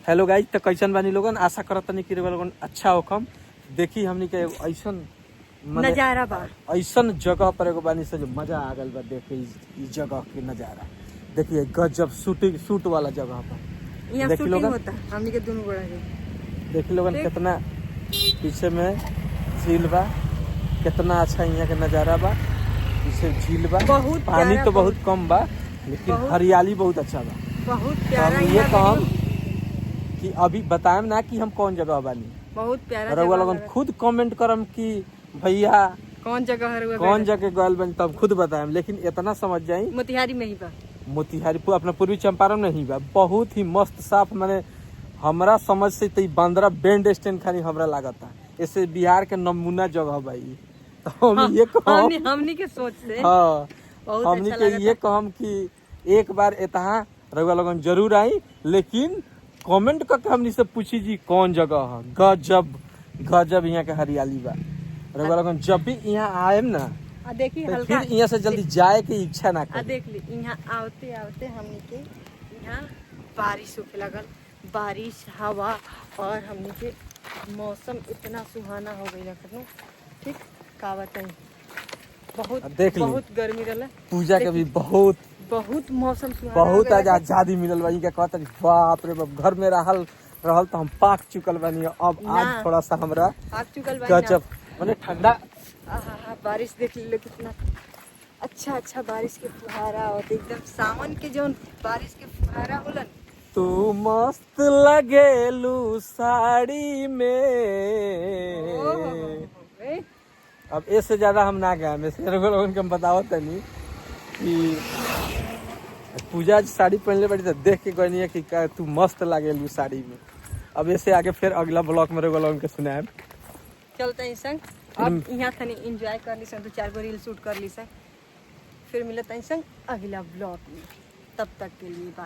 Hello guys, तो कैसन बानी लोगन। आशा करत तनी कि लोगन अच्छा होखम। देखी हमनी के ऐसन नजारा बा, ऐसन जगह पर एगो बानी से जो मजा आ गल बा देखे इस जगह के नजारा। देखिए गजब शूट वाला जगह पर यहाँ देखी शूटिंग लोगन, होता हमनी के दोनों बड़ा के। देखी लोगन ठीक। कितना पीछे में झील बा, कितना अच्छा यहाँ के नजारा बा। पीछे झील बा, बहुत पानी प्यारा, तो बहुत कम बा लेकिन हरियाली बहुत अच्छा बा। बहुत तो प्यारा। हम ये यहाँ कहम वीडियो कि अभी बताएम ना कि हम कौन जगह बानी। बहुत प्यारा रउआ जगह लोगन लगा। खुद कमेंट करम कि भैया कौन जगह है रउआ कौन गए? जगह गयल बनी, तब खुद बताएम। लेकिन इतना समझ जाई मोतिहारी में ही बा। मोतिहारी अपना पूर्वी चंपारण नहीं बा। बहुत ही मस्त साफ, माने हमरा समझ से तो बांद्रा बैंड स्टैंड खाली हमरा लागता। ऐसे बिहार के नमूना जगह बा ई। तो हम ये कहम, हमनी के सोच से हाँ बहुत हमनी अच्छा के लगता। ये कहम कि एक बार एतहा रउआ लोगन जरूर आई, लेकिन कमेंट करके हमनी से पूछी जी कौन जगह है। गजब गजब यहाँ के हरियाली बा। रउआ लोगन जब भी यहाँ आएम ना आ देखी तो हल्का फिर यहाँ से जल्दी जाए की इच्छा ना आ करे। देख ली यहाँ आते आते हमनी के यहाँ बारिश होके लगल। बारिश हवा और हमनी के मौसम इतना सुहाना हो गई रखनो। ठीक का बताई, बहुत देख ली। बहुत गर्मी रहला। पूजा के भी बहुत बहुत मौसम सुहाना बहुत हो गइल आज आजादी मिलल बा। इनका कहता बाप रे बाप, घर में रहल तो हम पाक चुकल बानी। अब ना। आज थोड़ा सा हमरा भाग चुकल बा। गजब माने ठंडा। आहा, बारिश देख लो कितना अच्छा बारिश के फुहारा और एकदम सावन के जो बारिश के फुहारा होलन। तू मस्त लगेलू साड़ी में। ए, अब इससे ज्यादा हम ना गए। मैं से लोगन के हम बताओ तनी कि पूजा साड़ी पहनले बड़ी तो देख के कहनी है कि तू मस्त लागेलू साड़ी में। अब ऐसे आगे फिर अगला ब्लॉग में लोगन के सुनाएब। चलते हैं संग। अब यहाँ तनी एंजॉय कर ली संग, 2-4 गो रील शूट कर ली संग। फिर मिलते हैं संग अगला ब्लॉग में। तब तक के लिए बाय।